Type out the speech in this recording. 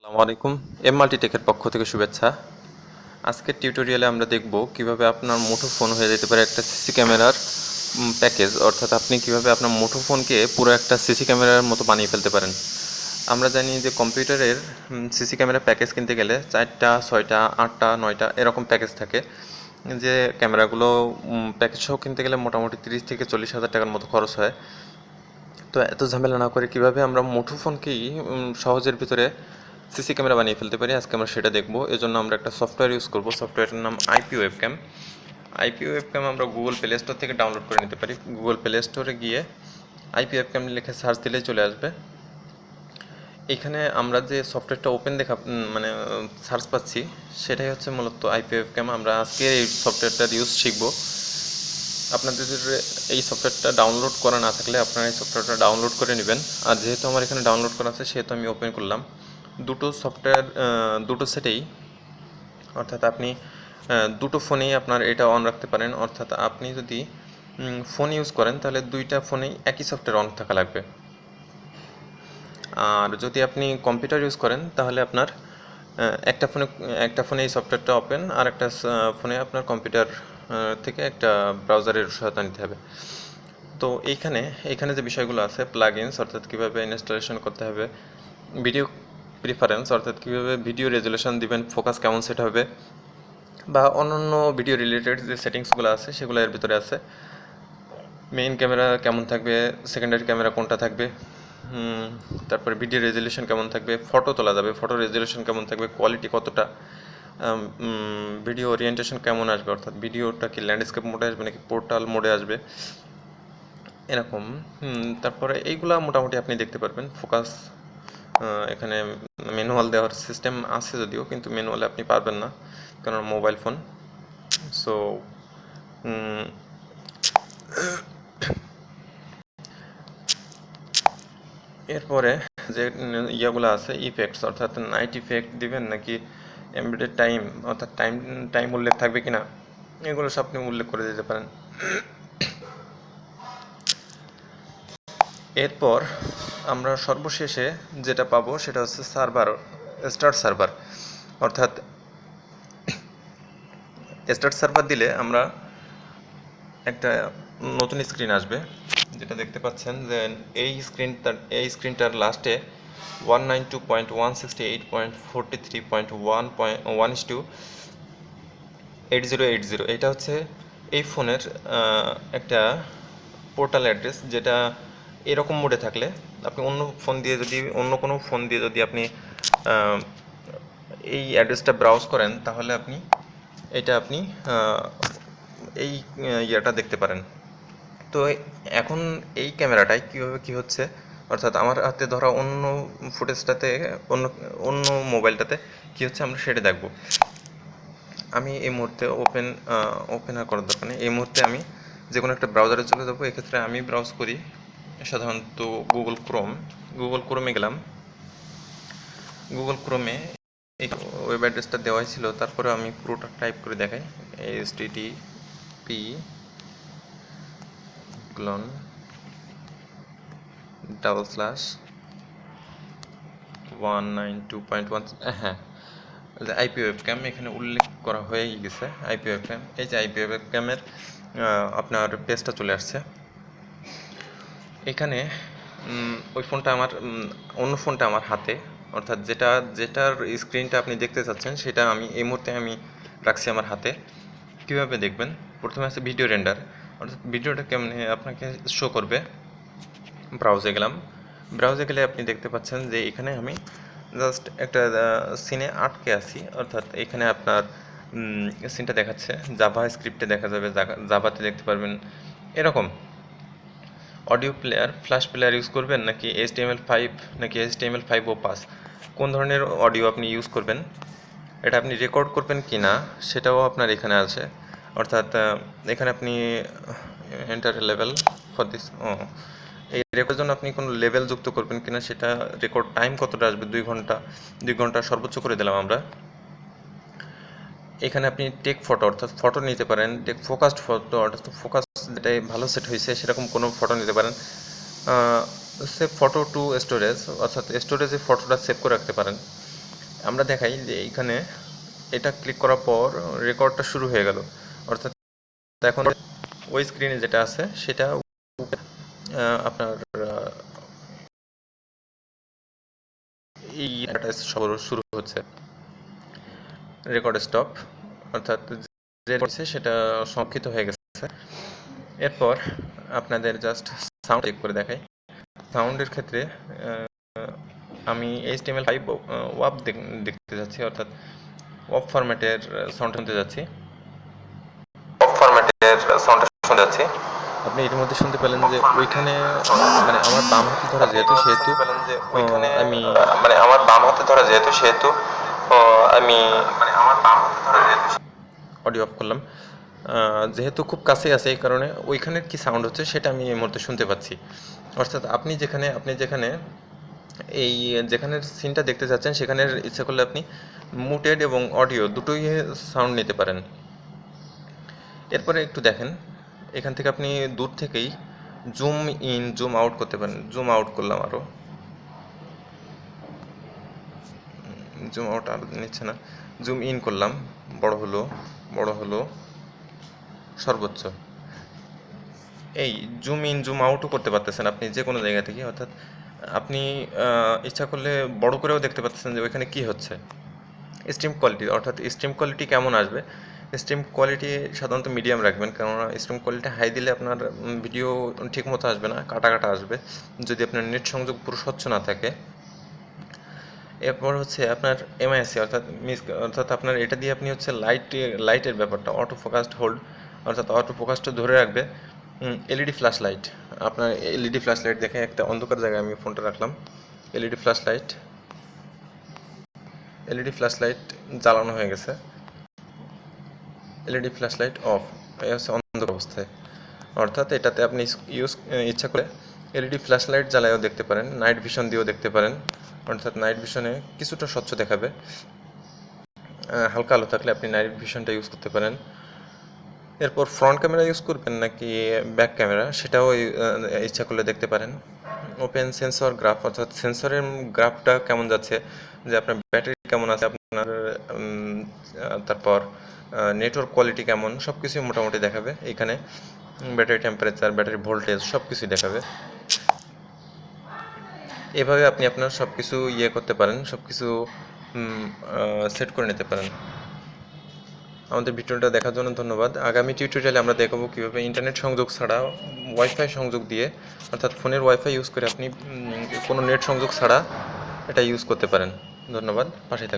আসসালামু আলাইকুম। এম মাল্টিটেকের পক্ষ থেকে শুভেচ্ছা। আজকের টিউটোরিয়ালে আমরা দেখব কিভাবে আপনার মুঠোফোন হয়ে যেতে পারে একটা সিসি ক্যামেরার প্যাকেজ, অর্থাৎ আপনি কিভাবে আপনার মুঠোফোনকে পুরো একটা সিসি ক্যামেরার মতো বানিয়ে ফেলতে পারেন। আমরা জানি যে কম্পিউটারের সিসি ক্যামেরা প্যাকেজ কিনতে গেলে 4টা 6টা 8টা 9টা এরকম প্যাকেজ থাকে, যে ক্যামেরাগুলো প্যাকেজ সহ কিনতে গেলে মোটামুটি 30 থেকে 40 হাজার টাকার মতো খরচ হয়। তো এত ঝামেলা না করে কিভাবে আমরা মুঠোফোনকেই সহজের ভিতরে সিসি ক্যামেরা বানিয়ে ফেলতে পারি, আজকে আমরা সেটা দেখব। এজন্য আমরা একটা সফটওয়্যার ইউজ করব। সফটওয়্যারের নাম আইপি ওয়েবক্যাম। আইপি ওয়েবক্যাম আমরা গুগল প্লে স্টোর থেকে ডাউনলোড করে নিতে পারি। গুগল প্লে স্টোরে গিয়ে আইপি ওয়েবক্যাম লিখে সার্চ দিলেই চলে আসবে। এখানে আমরা যে সফটওয়্যারটা ওপেন মানে সার্চ পাচ্ছি, সেটাই হচ্ছে মূলত আইপি ওয়েবক্যাম। আমরা আজকে এই সফটওয়্যারটার ইউজ শিখব। আপনাদের এই সফটওয়্যারটা ডাউনলোড করা না থাকলে আপনারা এই সফটওয়্যারটা ডাউনলোড করে নেবেন। আর যেহেতু আমার এখানে ডাউনলোড করা আছে, সেহেতু আমি ওপেন করলাম। দুটো সফটওয়্যার দুটো সেটেই, অর্থাৎ আপনি দুটো ফোনেই আপনার এটা অন রাখতে পারেন। অর্থাৎ আপনি যদি ফোন ইউজ করেন তাহলে দুইটা ফোনেই একই সফটওয়্যার অন থাকা লাগবে। আর যদি আপনি কম্পিউটার ইউজ করেন তাহলে আপনার একটা ফোনে এই সফটওয়্যারটা ওপেন, আর একটা ফোনে আপনার কম্পিউটার থেকে একটা ব্রাউজারের সহায়তা নিতে হবে। তো এইখানে যে বিষয়গুলো আছে, প্লাগইনস অর্থাৎ কীভাবে ইনস্টলেশন করতে হবে, ভিডিও প্রিফারেন্স অর্থাৎ কীভাবে ভিডিও রেজুলেশন দিবেন, ফোকাস কেমন সেট হবে, বা অন্যান্য ভিডিও রিলেটেড যে সেটিংসগুলো আছে সেগুলো এর ভিতরে আছে। মেইন ক্যামেরা কেমন থাকবে, সেকেন্ডারি ক্যামেরা কোনটা থাকবে, তারপরে ভিডিও রেজুলেশন কেমন থাকবে, ফটো তোলা যাবে, ফটো রেজুলেশন কেমন থাকবে, কোয়ালিটি কতটা, ভিডিও ওরিয়েন্টেশন কেমন আসবে, অর্থাৎ ভিডিওটা কি ল্যান্ডস্কেপ মোডে আসবে নাকি পোর্টাল মোডে আসবে, এরকম। তারপরে এইগুলা মোটামুটি আপনি দেখতে পারবেন। ফোকাস এখানে ম্যানুয়াল দেওয়ার সিস্টেম আছে যদিও, কিন্তু ম্যানুয়ালে আপনি পারবেন না কারণ মোবাইল ফোন। সো এরপরে যে ইয়েগুলো আছে, ইফেক্টস অর্থাৎ নাইট ইফেক্ট দিবেন নাকি এমবেডেড টাইম অর্থাৎ টাইম উল্লেখ থাকবে কিনা, এগুলো সব আপনি উল্লেখ করে দিতে পারেন। এরপর আমরা সর্বশেষে যেটা পাবো সেটা হচ্ছে স্টার্ট সার্ভার। অর্থাৎ স্টার্ট সার্ভার দিলে আমরা একটা নতুন স্ক্রিন আসবে, যেটা দেখতে পাচ্ছেন যে এই স্ক্রিনটার লাস্টে 192.168.43.1.1/8080, এটা হচ্ছে এই ফোনের একটা পোর্টাল অ্যাড্রেস, যেটা এরকম মোডে থাকলে আপনি অন্য কোনো ফোন দিয়ে যদি আপনি এই অ্যাড্রেসটা ব্রাউজ করেন তাহলে আপনি এই ইয়েটা দেখতে পারেন। তো এখন এই ক্যামেরাটায় কীভাবে কী হচ্ছে, অর্থাৎ আমার হাতে ধরা অন্য ফুটেজটাতে, অন্য অন্য মোবাইলটাতে কী হচ্ছে আমরা সেটা দেখব। আমি এই মুহূর্তে ওপেন আর করার দরকার নেই। এই মুহূর্তে আমি যে কোনো একটা ব্রাউজারে চলে যাবো। এক্ষেত্রে আমি ব্রাউজ করি সাধারণত গুগল ক্রোমে গেলাম। গুগল ক্রোমে এই ওয়েব অ্যাড্রেসটা দেওয়াই ছিল, তারপরে আমি পুরোটা টাইপ করে দেখাই। http colon /192.1, হ্যাঁ, আইপি ওয়েবক্যাম এখানে উল্লেখ করা হয়ে গেছে। আইপি ওয়েবক্যাম, এই যে আইপি ওয়েবক্যামের আপনার পেজটা চলে আসছে। এখানে ওই ফোনটা অন্য ফোনটা আমার হাতে, অর্থাৎ যেটার স্ক্রিনটা আপনি দেখতে চাচ্ছেন সেটা এই মুহূর্তে আমি রাখছি আমার হাতে। কীভাবে দেখবেন, প্রথমে আছে ভিডিও রেন্ডার, অর্থাৎ ভিডিওটা কেমনে আপনাকে শো করবে। ব্রাউজে গেলে আপনি দেখতে পাচ্ছেন যে এখানে আমি জাস্ট একটা সিনে আটকে আছি, অর্থাৎ এখানে আপনার সিনটা দেখাচ্ছে, জাভা স্ক্রিপ্টে দেখা যাবে, জাভাতে দেখতে পারবেন এরকম। Audio player, flash player use করবেন নাকি HTML5 নাকি HTML5 পাস, কোন ধরনের অডিও আপনি ইউজ করবেন, এটা আপনি রেকর্ড করবেন কি না সেটাও আপনার এখানে আছে। অর্থাৎ এখানে আপনি এন্টার লেভেল ফর দিস, এই রেকর্ডের জন্য আপনি কোনো লেভেল যুক্ত করবেন কিনা, সেটা রেকর্ড টাইম কতটা আসবে, 2 ঘন্টা সর্বোচ্চ করে দিলাম আমরা। এখানে আপনি টেক ফটো অর্থাৎ ফটো নিতে পারেন, টেক ফোকাসড ফটো অর্থাৎ ফোকাস যেটাই ভালো সেট হয়েছে সেরকম কোনো ফটো নিতে পারেন। সেভ ফটো টু স্টোরেজ অর্থাৎ স্টোরেজে ফটোটা সেভ করে রাখতে পারেন। আমরা দেখাই যে এইখানে এটা ক্লিক করার পর রেকর্ডটা শুরু হয়ে গেল, অর্থাৎ এখন ওই স্ক্রিনে যেটা আছে সেটা আপনার এই শুরু হচ্ছে, রেকর্ড স্টপ, অর্থাৎ যে করছে সেটা সংক্ষিপ্ত হয়ে গেছে। এরপর আপনাদের জাস্ট সাউন্ড চেক করে দেখাই। সাউন্ডের ক্ষেত্রে আমি HTML5 ওয়াব দেখতে যাচ্ছি, অর্থাৎ ওয়াব ফরম্যাটের সাউন্ড শুনতে যাচ্ছি। আপনি এর মধ্যে শুনতে পেলেন যে ওইখানে মানে আমার বাম হাতে ধরা যেহেতু সেহেতু আমি অডিও অফ করলাম। যেহেতু খুব কাছে আছে এই কারণে ওইখানের কি সাউন্ড হচ্ছে সেটা আমি এই মুহূর্তে শুনতে পাচ্ছি। অর্থাৎ আপনি যেখানে এই যেখানের সিনটা দেখতে চাচ্ছেন সেখানের ইচ্ছা করলে আপনি মুটেড এবং অডিও দুটোই সাউন্ড নিতে পারেন। এরপরে একটু দেখেন, এখান থেকে আপনি দূর থেকেই জুম ইন জুম আউট করতে পারেন। জুম আউট করলাম, আরও জুম আউট আর নিচ্ছে না, জুম ইন করলাম, বড় হলো সর্বোচ্চ। এই জুম ইন জুম আউটও করতে পারতেছেন আপনি যে কোনো জায়গা থেকে, অর্থাৎ আপনি ইচ্ছা করলে বড় করেও দেখতে পাচ্ছেন যে ওইখানে কি হচ্ছে। স্ট্রিম কোয়ালিটি, অর্থাৎ স্ট্রিম কোয়ালিটি কেমন আসবে, স্ট্রিম কোয়ালিটি সাধারণত মিডিয়াম রাখবেন, কেননা স্ট্রিম কোয়ালিটি হাই দিলে আপনার ভিডিও ঠিক মতো আসবে না, কাটা কাটা আসবে যদি আপনার নেট সংযোগ পুরো স্বচ্ছ না থাকে। এরপর হচ্ছে আপনার এমআইএসসি, অর্থাৎ আপনার এটা দিয়ে আপনি হচ্ছে লাইটের ব্যাপারটা অটো ফোকাসড হোল্ড, অর্থাৎ অটো ফোকাসটা ধরে রাখবে। এলইডি ফ্ল্যাশ লাইট, আপনার এলইডি ফ্ল্যাশ লাইট দেখে একটা অন্ধকার জায়গায় আমি ফোনটা রাখলাম। এলইডি ফ্ল্যাশ লাইট জ্বালানো হয়ে গেছে, এলইডি ফ্ল্যাশ লাইট অফ, এই হচ্ছে অন্ধকার অবস্থায়। অর্থাৎ এটাতে আপনি ইচ্ছা করে এলইডি ফ্ল্যাশ লাইট জ্বালায়ও দেখতে পারেন, নাইট ভিশন দিয়েও দেখতে পারেন, অর্থাৎ নাইট ভিশনে কিছুটা স্বচ্ছ দেখাবে। হালকা আলো থাকলে আপনি নাইট ভিশনটা ইউজ করতে পারেন। এরপর ফ্রন্ট ক্যামেরা ইউজ করবেন নাকি ব্যাক ক্যামেরা সেটাও ইচ্ছা করলে দেখতে পারেন। ওপেন সেন্সর গ্রাফ, অর্থাৎ সেন্সরের গ্রাফটা কেমন যাচ্ছে, যে আপনার ব্যাটারি কেমন আছে, আপনার তারপর নেটওয়ার্ক কোয়ালিটি কেমন, সব কিছুই মোটামুটি দেখাবে এইখানে। ব্যাটারি টেম্পারেচার, ব্যাটারি ভোল্টেজ সব কিছুই দেখাবে। এভাবে আপনি আপনার সব কিছু করতে পারেন, সব কিছু সেট করে নিতে পারেন। আমাদের ভিডিওটা দেখার জন্য ধন্যবাদ। আগামী টিউটোরিয়ালে আমরা দেখাবো কীভাবে ইন্টারনেট সংযোগ ছাড়া ওয়াইফাই সংযোগ দিয়ে, অর্থাৎ ফোনের ওয়াইফাই ইউজ করে আপনি কোনো নেট সংযোগ ছাড়া এটা ইউজ করতে পারেন। ধন্যবাদ, পাশে থাকুন।